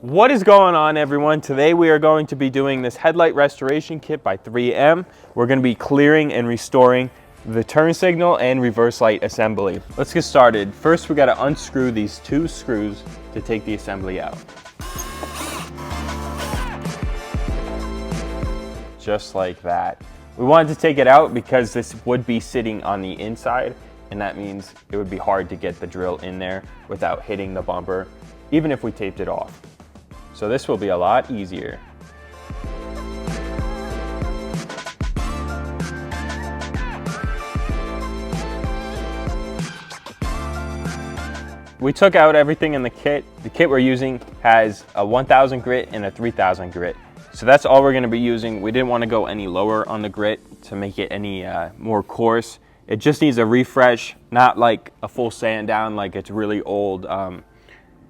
What is going on, everyone? Today we are going to be doing this headlight restoration kit by 3M. We're going to be clearing and restoring the turn signal and reverse light assembly. Let's get started. First, we got to unscrew these two screws to take the assembly out. Just like that. We wanted to take it out because this would be sitting on the inside, and that means it would be hard to get the drill in there without hitting the bumper, even if we taped it off. So this will be a lot easier. We took out everything in the kit. The kit we're using has a 1000 grit and a 3000 grit. So that's all we're gonna be using. We didn't wanna go any lower on the grit to make it any more coarse. It just needs a refresh, not like a full sand down like it's really old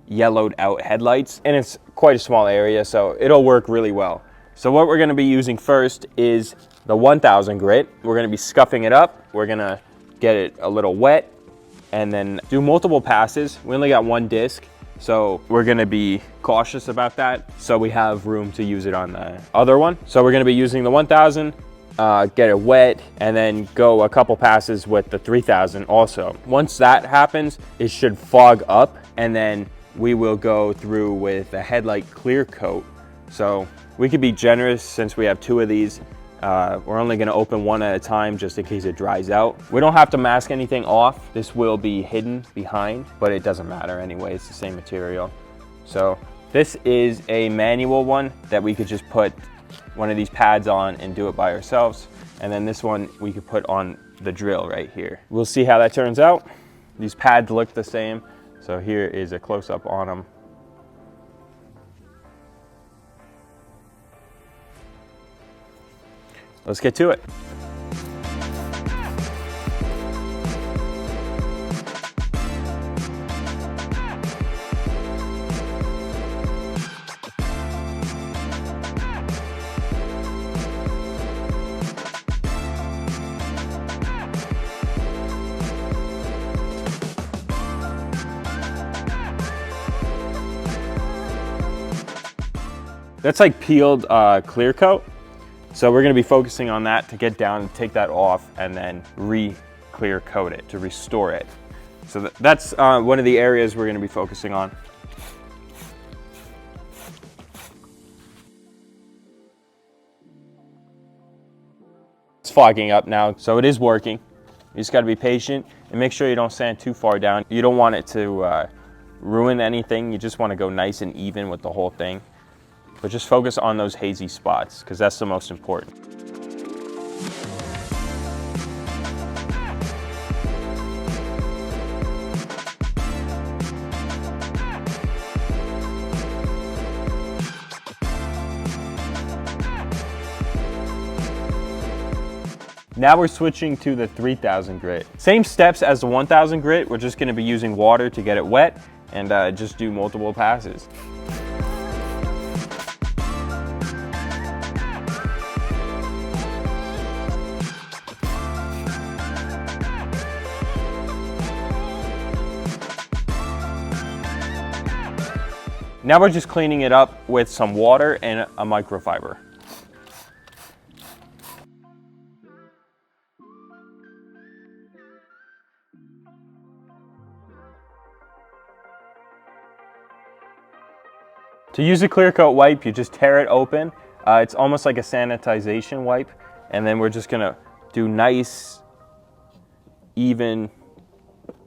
yellowed out headlights, and it's quite a small area, so it'll work really well. So what we're going to be using first is the 1000 grit. We're going to be scuffing it up. We're going to get it a little wet and then do multiple passes. We only got one disc, so we're going to be cautious about that so we have room to use it on the other one. So we're going to be using the 1000, get it wet, and then go a couple passes with the 3000 also. Once that happens, it should fog up, and then we will go through with a headlight clear coat. So we could be generous since we have two of these. We're only gonna open one at a time just in case it dries out. We don't have to mask anything off. This will be hidden behind, but it doesn't matter anyway, it's the same material. So this is a manual one that we could just put one of these pads on and do it by ourselves. And then this one we could put on the drill right here. We'll see how that turns out. These pads look the same. So here is a close-up on them. Let's get to it. That's like peeled clear coat. So we're gonna be focusing on that to get down and take that off and then re-clear coat it to restore it. So that's one of the areas we're gonna be focusing on. It's fogging up now, so it is working. You just gotta be patient and make sure you don't sand too far down. You don't want it to ruin anything. You just wanna go nice and even with the whole thing. But just focus on those hazy spots because that's the most important. Now we're switching to the 3000 grit. Same steps as the 1000 grit. We're just going to be using water to get it wet and just do multiple passes. Now we're just cleaning it up with some water and a microfiber. To use a clear coat wipe, you just tear it open. It's almost like a sanitization wipe. And then we're just gonna do nice, even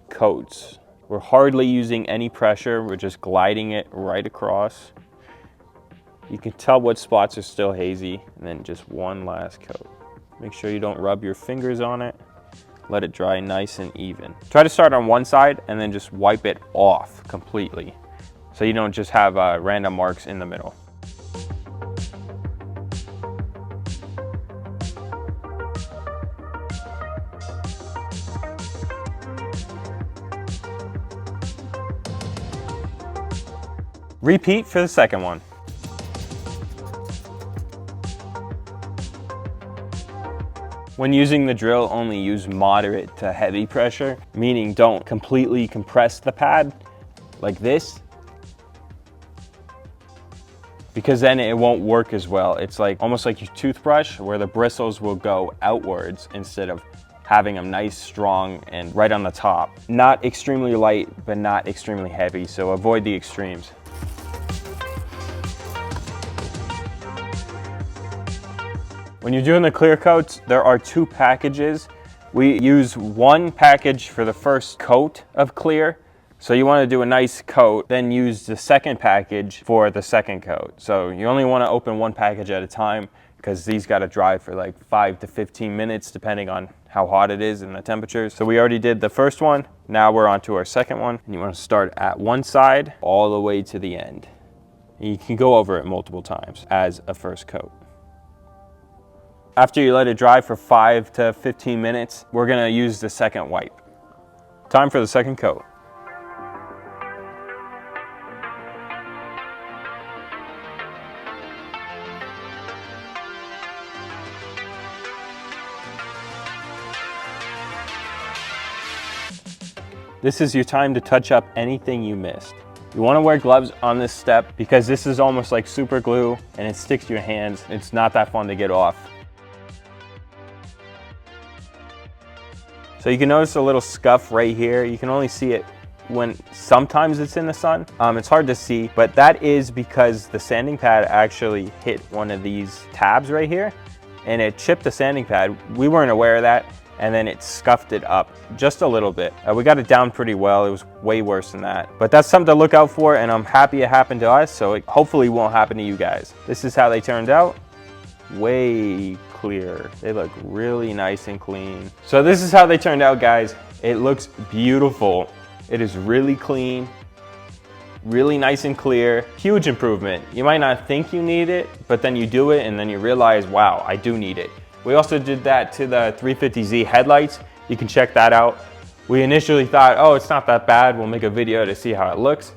coats. We're hardly using any pressure. We're just gliding it right across. You can tell what spots are still hazy, and then just one last coat. Make sure you don't rub your fingers on it. Let it dry nice and even. Try to start on one side and then just wipe it off completely, so you don't just have random marks in the middle. Repeat for the second one. When using the drill, only use moderate to heavy pressure, meaning don't completely compress the pad like this. because then it won't work as well. It's like almost like your toothbrush where the bristles will go outwards instead of having them nice, strong, and right on the top. Not extremely light, but not extremely heavy, so avoid the extremes. When you're doing the clear coats, there are 2 packages. We use one package for the first coat of clear. So you want to do a nice coat, then use the second package for the second coat. So you only want to open one package at a time because these got to dry for like 5 to 15 minutes depending on how hot it is and the temperatures. So we already did the first one. Now we're on to our second one. And you want to start at one side all the way to the end. And you can go over it multiple times as a first coat. After you let it dry for 5 to 15 minutes, we're gonna use the second wipe. Time for the second coat. This is your time to touch up anything you missed. You want to wear gloves on this step because this is almost like super glue and it sticks to your hands. It's not that fun to get off. So you can notice a little scuff right here. You can only see it when sometimes it's in the sun. It's hard to see, but that is because the sanding pad actually hit one of these tabs right here and it chipped the sanding pad. We weren't aware of that. And then it scuffed it up just a little bit. We got it down pretty well. It was way worse than that. But that's something to look out for, and I'm happy it happened to us, so it hopefully won't happen to you guys. This is how they turned out. Way clear. They look really nice and clean. So this is how they turned out, guys. It looks beautiful. It is really clean, really nice and clear. Huge improvement. You might not think you need it, but then you do it, and then you realize, wow, I do need it. We also did that to the 350Z headlights. You can check that out. We initially thought, oh, it's not that bad. We'll make a video to see how it looks.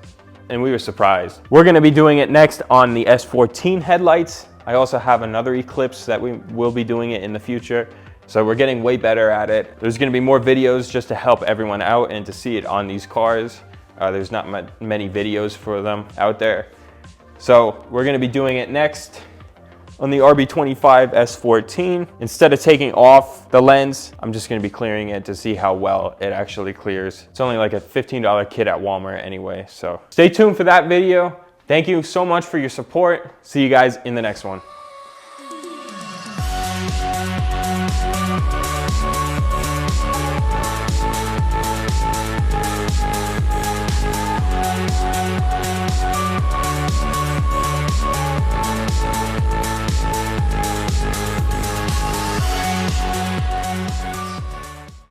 And we were surprised. We're gonna be doing it next on the S14 headlights. I also have another Eclipse that we will be doing it in the future. So we're getting way better at it. There's gonna be more videos just to help everyone out and to see it on these cars. There's not many videos for them out there. So we're gonna be doing it next on the RB25 S14. Instead of taking off the lens, I'm just gonna be clearing it to see how well it actually clears. It's only like a $15 kit at Walmart anyway, so stay tuned for that video. Thank you so much for your support. See you guys in the next one.